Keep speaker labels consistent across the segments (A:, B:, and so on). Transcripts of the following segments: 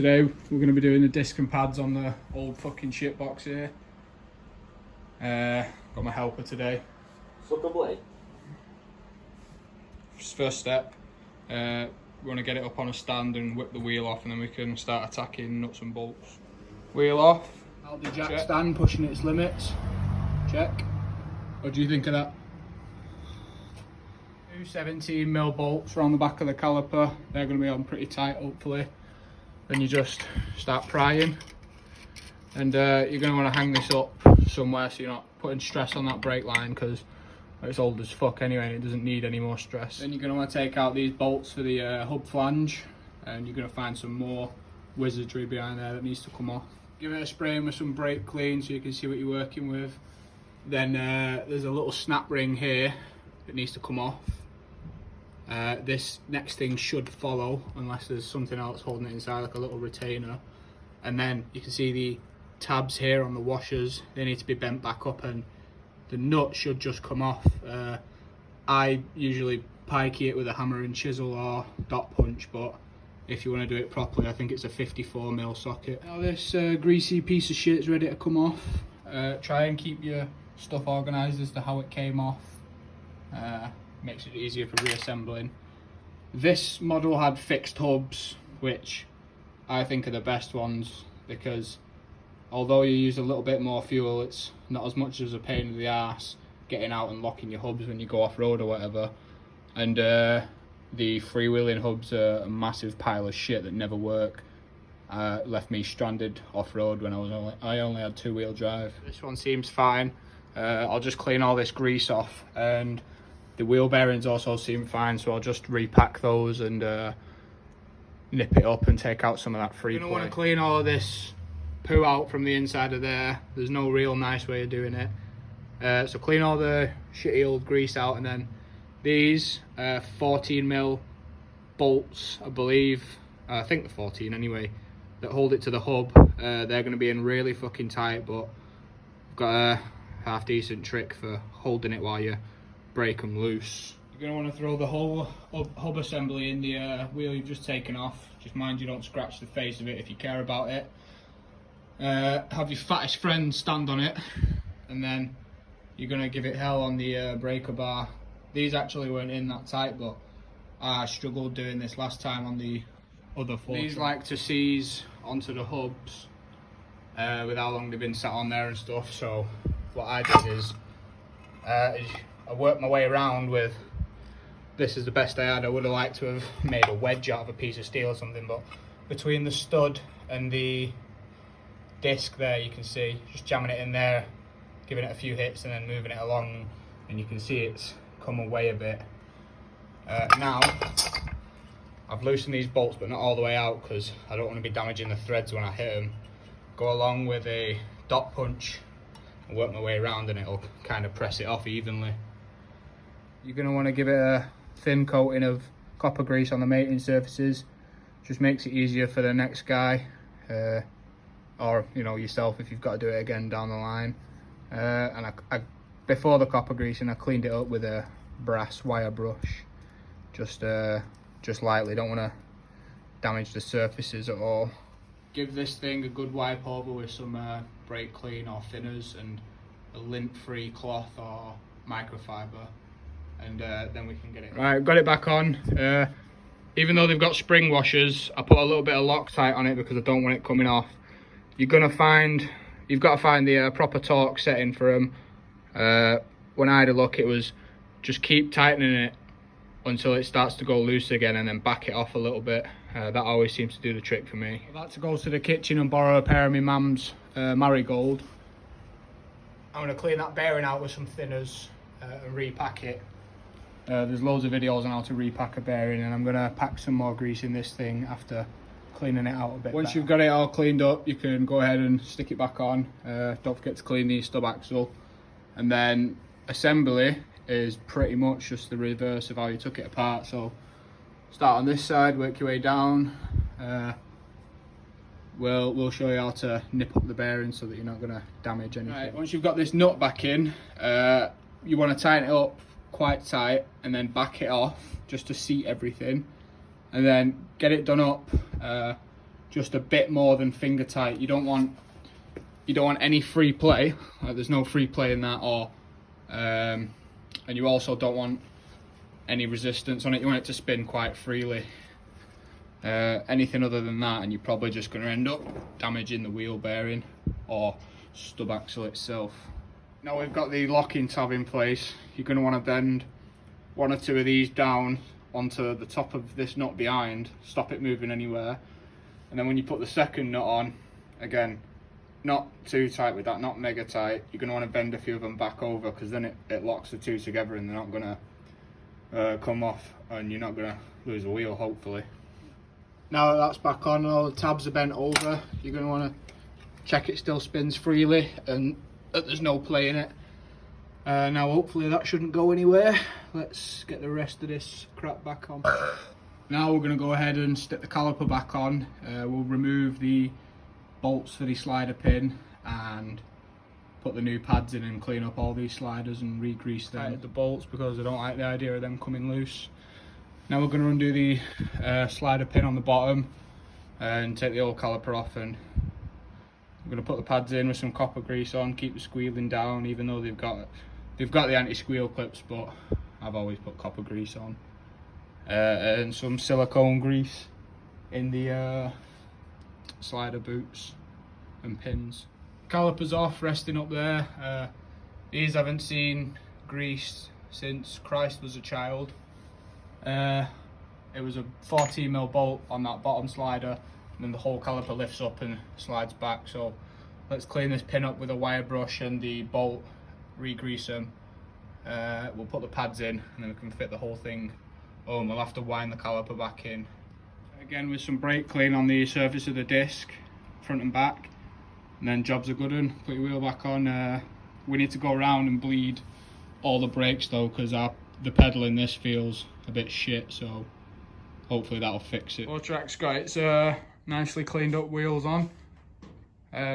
A: today we're going to be doing the disc and pads on the old fucking shit box here. Got my helper today.
B: Suck a blade.
A: First step, we want to get it up on a stand and whip the wheel off, and then we can start attacking nuts and bolts. Wheel off. Out the jack check. Stand pushing its limits. Check. What do you think of that? 2 17mm bolts around the back of the caliper. They're going to be on pretty tight, hopefully. Then you just start prying, and you're going to want to hang this up somewhere so you're not putting stress on that brake line, because it's old as fuck anyway and it doesn't need any more stress. Then you're going to want to take out these bolts for the hub flange, and you're going to find some more wizardry behind there that needs to come off. Give it a spray with some brake clean so you can see what you're working with. Then there's a little snap ring here that needs to come off. This next thing should follow unless there's something else holding it inside, like a little retainer. And then you can see the tabs here on the washers, they need to be bent back up, and the nut should just come off. I usually pikey it with a hammer and chisel or dot punch, but if you want to do it properly, I think it's a 54mm socket. Now this greasy piece of shit is ready to come off. Try and keep your stuff organised as to how it came off. Makes it easier for reassembling. This model had fixed hubs, which I think are the best ones, because although you use a little bit more fuel, it's not as much as a pain in the arse getting out and locking your hubs when you go off-road or whatever. And the freewheeling hubs are a massive pile of shit that never work. Left me stranded off-road when I only had 2-wheel drive. This one seems fine. I'll just clean all this grease off, and the wheel bearings also seem fine, so I'll just repack those and nip it up and take out some of that free play. You're going to want to clean all of this poo out from the inside of there. There's no real nice way of doing it. So clean all the shitty old grease out, and then these 14mm bolts, I believe, I think they're 14 anyway, that hold it to the hub. They're going to be in really fucking tight, but I've got a half decent trick for holding it while you break them loose. You're going to want to throw the whole hub assembly in the wheel you've just taken off. Just mind you don't scratch the face of it if you care about it. Have your fattest friend stand on it, and then you're going to give it hell on the breaker bar. These actually weren't in that tight, but I struggled doing this last time on the other four. These like to seize onto the hubs with how long they've been sat on there and stuff, so what I did is I worked my way around with, this is the best I had. I would have liked to have made a wedge out of a piece of steel or something, but between the stud and the disc there, you can see, just jamming it in there, giving it a few hits and then moving it along, and you can see it's come away a bit. Now I've loosened these bolts, but not all the way out, because I don't want to be damaging the threads when I hit them. Go along with a dot punch and work my way around, and it'll kind of press it off evenly. You're going to want to give it a thin coating of copper grease on the mating surfaces. Just makes it easier for the next guy, or you know, yourself if you've got to do it again down the line. And I before the copper greasing, I cleaned it up with a brass wire brush, just lightly. Don't want to damage the surfaces at all. Give this thing a good wipe over with some brake clean or thinners and a lint-free cloth or microfiber, and then we can get it. Right, got it back on. Even though they've got spring washers, I put a little bit of Loctite on it because I don't want it coming off. You've got to find the proper torque setting for them. When I had a look, it was just keep tightening it until it starts to go loose again, and then back it off a little bit. That always seems to do the trick for me. I've had to go to the kitchen and borrow a pair of my mum's Marigold. I'm going to clean that bearing out with some thinners and repack it. There's loads of videos on how to repack a bearing, and I'm going to pack some more grease in this thing after cleaning it out a bit. Once you've got it all cleaned up, you can go ahead and stick it back on. Don't forget to clean the stub axle, and then assembly is pretty much just the reverse of how you took it apart. So start on this side, work your way down. We'll show you how to nip up the bearing so that you're not going to damage anything. Right, once you've got this nut back in, you want to tighten it up quite tight and then back it off just to seat everything, and then get it done up. just a bit more than finger tight. You don't want any free play. Like, there's no free play in that, or and you also don't want any resistance on it. You want it to spin quite freely. Anything other than that, and you're probably just going to end up damaging the wheel bearing or stub axle itself. Now we've got the locking tab in place, you're going to want to bend one or two of these down onto the top of this nut behind, stop it moving anywhere, and then when you put the second nut on, again, not too tight with that, not mega tight, you're going to want to bend a few of them back over, because then it locks the two together and they're not going to come off, and you're not going to lose the wheel, hopefully. Now that that's back on, all the tabs are bent over, you're going to want to check it still spins freely and that there's no play in it. Now hopefully that shouldn't go anywhere. Let's get the rest of this crap back on. Now we're going to go ahead and stick the caliper back on. We'll remove the bolts for the slider pin and put the new pads in and clean up all these sliders and re-grease them. Tighten the bolts because I don't like the idea of them coming loose. Now we're going to undo the slider pin on the bottom and take the old caliper off, and I'm going to put the pads in with some copper grease on, keep the squealing down, even though they've got the anti-squeal clips, but I've always put copper grease on. And some silicone grease in the slider boots and pins. Calipers off, resting up there. These haven't seen grease since Christ was a child. It was a 14mm bolt on that bottom slider, and then the whole caliper lifts up and slides back. So let's clean this pin up with a wire brush and the bolt, re-grease them. We'll put the pads in and then we can fit the whole thing home. We'll have to wind the caliper back in. Again, with some brake clean on the surface of the disc, front and back, and then jobs are good. And put your wheel back on. We need to go around and bleed all the brakes though, because the pedal in this feels a bit shit, so hopefully that'll fix it. Fourtrack's got its nicely cleaned up wheels on.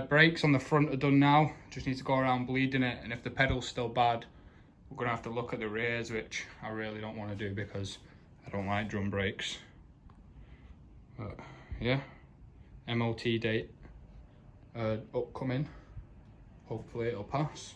A: Brakes on the front are done now, just need to go around bleeding it, and if the pedal's still bad, we're going to have to look at the rears, which I really don't want to do because I don't like drum brakes. But yeah, MOT date upcoming, hopefully it'll pass.